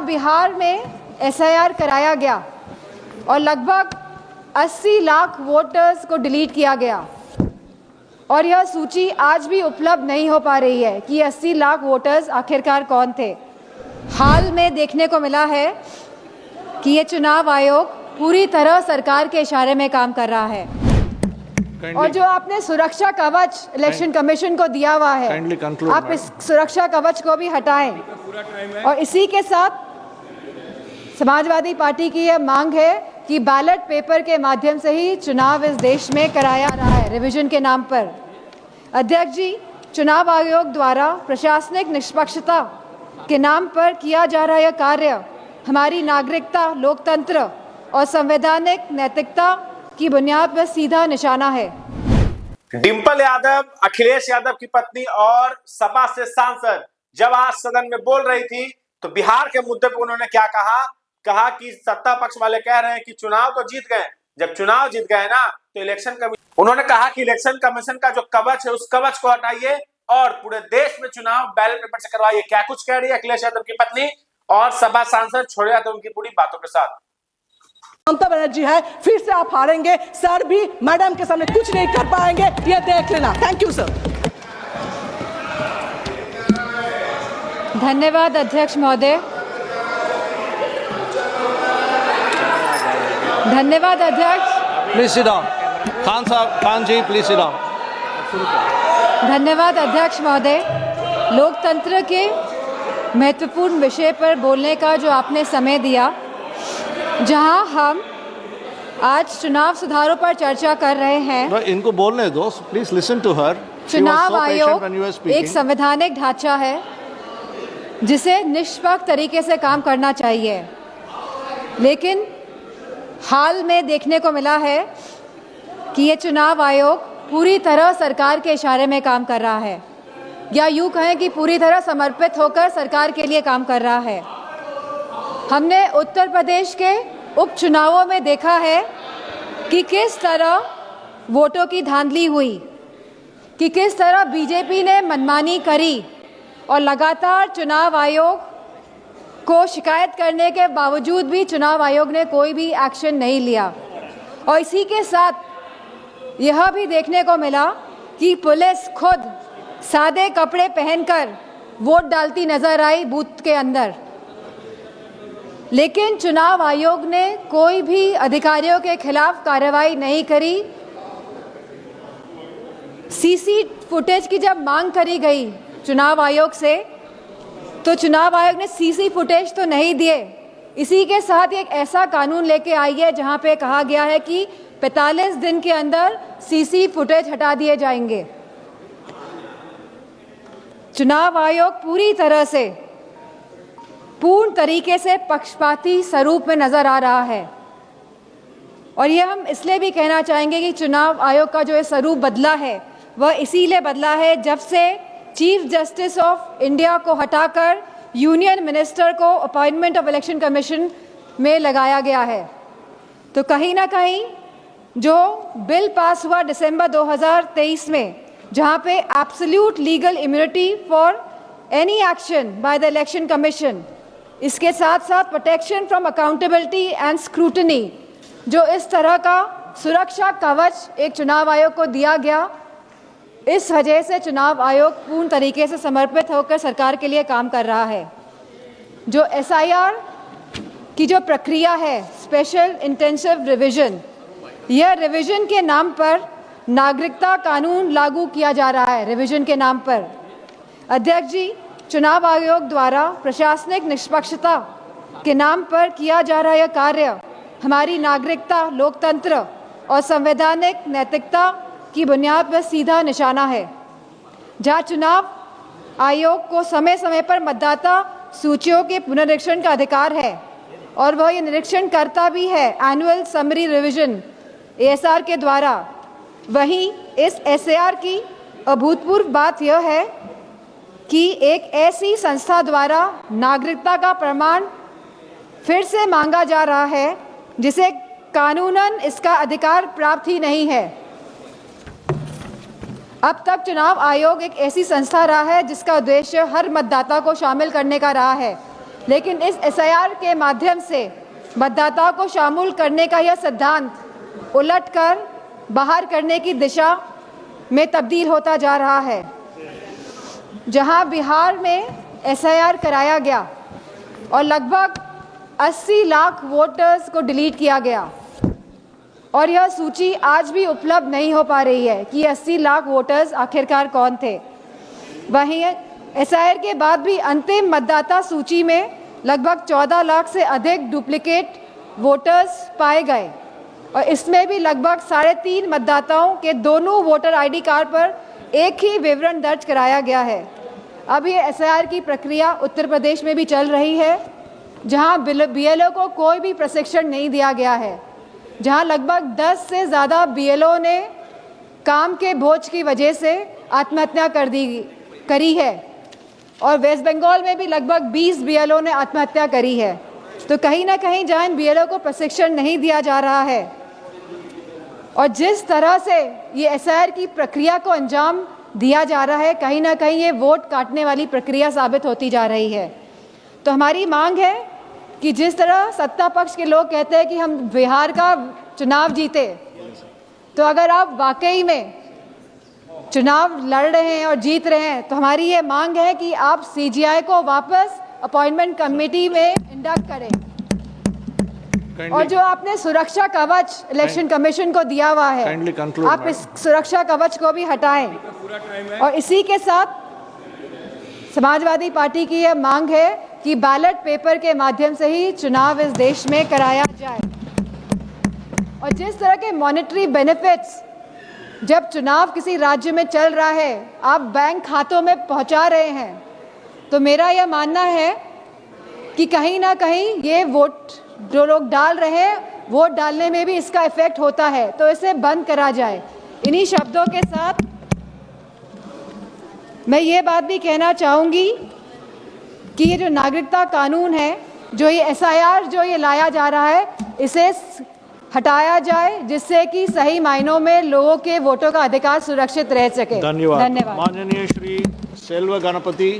बिहार में एसआईआर कराया गया और लगभग 80 लाख वोटर्स को डिलीट किया गया और यह सूची आज भी उपलब्ध नहीं हो पा रही है कि 80 लाख वोटर्स आखिरकार कौन थे। हाल में देखने को मिला है कि ये चुनाव आयोग पूरी तरह सरकार के इशारे में काम कर रहा है और जो आपने सुरक्षा कवच इलेक्शन कमीशन को दिया हुआ है, आप इस सुरक्षा कवच को भी हटाएं। और इसी के साथ समाजवादी पार्टी की यह मांग है कि बैलेट पेपर के माध्यम से ही चुनाव इस देश में कराया रहा है रिवीजन के नाम पर। अध्यक्ष जी, चुनाव आयोग द्वारा प्रशासनिक निष्पक्षता के नाम पर किया जा रहा यह कार्य हमारी नागरिकता, लोकतंत्र और संवैधानिक नैतिकता की बुनियाद पर सीधा निशाना है। डिंपल यादव, अखिलेश यादव की पत्नी और सपा से सांसद जब आज सदन में बोल रही थी तो बिहार के मुद्दे पर उन्होंने क्या कहा कि सत्ता पक्ष वाले कह रहे हैं कि चुनाव तो जीत गए, जब चुनाव जीत गए ना तो इलेक्शन कमीशन, उन्होंने कहा कि इलेक्शन कमीशन का जो कवच है उस कवच को हटाइए और पूरे देश में चुनाव बैलेट पेपर से करवाइए। क्या कुछ कह रही है अखिलेश यादव की पत्नी और सपा सांसद छोड़िया तो उनकी पूरी बातों के साथ। ममता बनर्जी है, फिर से आप हारेंगे सर, भी मैडम के सामने कुछ नहीं कर पाएंगे, ये देख लेना। Thank you sir. धन्यवाद अध्यक्ष महोदय। धन्यवाद अध्यक्ष। Please sit down. Khan ji please sit down. धन्यवाद अध्यक्ष महोदय। लोकतंत्र के महत्वपूर्ण विषय पर बोलने का जो आपने समय दिया, जहां हम आज चुनाव सुधारों पर चर्चा कर रहे हैं। इनको बोलने दो, प्लीज लिसन टू हर। चुनाव आयोग एक संवैधानिक ढांचा है जिसे निष्पक्ष तरीके से काम करना चाहिए, लेकिन हाल में देखने को मिला है कि ये चुनाव आयोग पूरी तरह सरकार के इशारे में काम कर रहा है, या यूँ कहें कि पूरी तरह समर्पित होकर सरकार के लिए काम कर रहा है। हमने उत्तर प्रदेश के उपचुनावों में देखा है कि किस तरह वोटों की धांधली हुई, कि किस तरह बीजेपी ने मनमानी करी और लगातार चुनाव आयोग को शिकायत करने के बावजूद भी चुनाव आयोग ने कोई भी एक्शन नहीं लिया। और इसी के साथ यह भी देखने को मिला कि पुलिस खुद सादे कपड़े पहनकर वोट डालती नजर आई बूथ के अंदर, लेकिन चुनाव आयोग ने कोई भी अधिकारियों के खिलाफ कार्रवाई नहीं करी। सीसी फुटेज की जब मांग करी गई चुनाव आयोग से, तो चुनाव आयोग ने सीसी फुटेज तो नहीं दिए। इसी के साथ एक ऐसा कानून लेके आई है जहां पे कहा गया है कि 45 दिन के अंदर सीसी फुटेज हटा दिए जाएंगे। चुनाव आयोग पूरी तरह से पूर्ण तरीके से पक्षपाती स्वरूप में नजर आ रहा है और यह हम इसलिए भी कहना चाहेंगे कि चुनाव आयोग का जो स्वरूप बदला है वह इसीलिए बदला है जब से चीफ जस्टिस ऑफ इंडिया को हटाकर यूनियन मिनिस्टर को अपॉइंटमेंट ऑफ इलेक्शन कमीशन में लगाया गया है। तो कहीं ना कहीं जो बिल पास हुआ दिसंबर 2023 में, जहां पे absolute legal immunity for any action by the election commission, इसके साथ साथ protection from accountability and scrutiny, जो इस तरह का सुरक्षा कवच एक चुनाव आयोग को दिया गया, इस वजह से चुनाव आयोग पूर्ण तरीके से समर्पित होकर सरकार के लिए काम कर रहा है। जो एसआईआर की जो प्रक्रिया है, स्पेशल इंटेंसिव रिवीजन, यह रिवीजन के नाम पर नागरिकता कानून लागू किया जा रहा है। रिवीजन के नाम पर अध्यक्ष जी, चुनाव आयोग द्वारा प्रशासनिक निष्पक्षता के नाम पर किया जा रहा यह कार्य हमारी नागरिकता, लोकतंत्र और संवैधानिक नैतिकता की बुनियाद पर सीधा निशाना है। जहां चुनाव आयोग को समय समय पर मतदाता सूचियों के पुनरीक्षण का अधिकार है और वह ये निरीक्षण करता भी है एनुअल समरी रिवीजन एएसआर के द्वारा, वहीं इस एसआर की अभूतपूर्व बात यह है कि एक ऐसी संस्था द्वारा नागरिकता का प्रमाण फिर से मांगा जा रहा है जिसे कानूनन इसका अधिकार प्राप्त ही नहीं है। अब तक चुनाव आयोग एक ऐसी संस्था रहा है जिसका उद्देश्य हर मतदाता को शामिल करने का रहा है, लेकिन इस एसआईआर के माध्यम से मतदाताओं को शामिल करने का यह सिद्धांत उलटकर बाहर करने की दिशा में तब्दील होता जा रहा है। जहां बिहार में एसआईआर कराया गया और लगभग 80 लाख वोटर्स को डिलीट किया गया और यह सूची आज भी उपलब्ध नहीं हो पा रही है कि 80 लाख वोटर्स आखिरकार कौन थे। वहीं एसआईआर के बाद भी अंतिम मतदाता सूची में लगभग 14 लाख से अधिक डुप्लीकेट वोटर्स पाए गए और इसमें भी लगभग 3.5 मतदाताओं के दोनों वोटर आईडी कार्ड पर एक ही विवरण दर्ज कराया गया है। अब ये एसआईआर की प्रक्रिया उत्तर प्रदेश में भी चल रही है, जहां बीएलओ को कोई भी प्रशिक्षण नहीं दिया गया है, जहां लगभग 10 से ज़्यादा बीएलओ ने काम के बोझ की वजह से आत्महत्या करी है और वेस्ट बंगाल में भी लगभग 20 बीएलओ ने आत्महत्या करी है। तो कहीं ना कहीं जहां इन बीएलओ को प्रशिक्षण नहीं दिया जा रहा है और जिस तरह से ये एसआईआर की प्रक्रिया को अंजाम दिया जा रहा है, कहीं ना कहीं ये वोट काटने वाली प्रक्रिया साबित होती जा रही है। तो हमारी मांग है कि जिस तरह सत्ता पक्ष के लोग कहते हैं कि हम बिहार का चुनाव जीते, तो अगर आप वाकई में चुनाव लड़ रहे हैं और जीत रहे हैं तो हमारी ये मांग है कि आप सीजीआई को वापस अपॉइंटमेंट कमेटी में इंडक्ट करें और जो आपने सुरक्षा कवच इलेक्शन कमीशन को दिया हुआ है, आप इस सुरक्षा कवच को भी हटाएं। और इसी के साथ समाजवादी पार्टी की यह मांग है कि बैलेट पेपर के माध्यम से ही चुनाव इस देश में कराया जाए और जिस तरह के मॉनेटरी बेनिफिट्स जब चुनाव किसी राज्य में चल रहा है आप बैंक खातों में पहुंचा रहे हैं, तो मेरा यह मानना है कि कहीं ना कहीं ये वोट जो लोग डाल रहे हैं वोट डालने में भी इसका इफेक्ट होता है, तो इसे बंद करा जाए। इन्हीं शब्दों के साथ मैं ये बात भी कहना चाहूँगी कि ये जो नागरिकता कानून है, जो ये एसआईआर जो ये लाया जा रहा है, इसे हटाया जाए जिससे कि सही मायनों में लोगों के वोटों का अधिकार सुरक्षित रह सके। धन्यवाद। धन्यवाद। माननीय श्री सेल्व गणपति।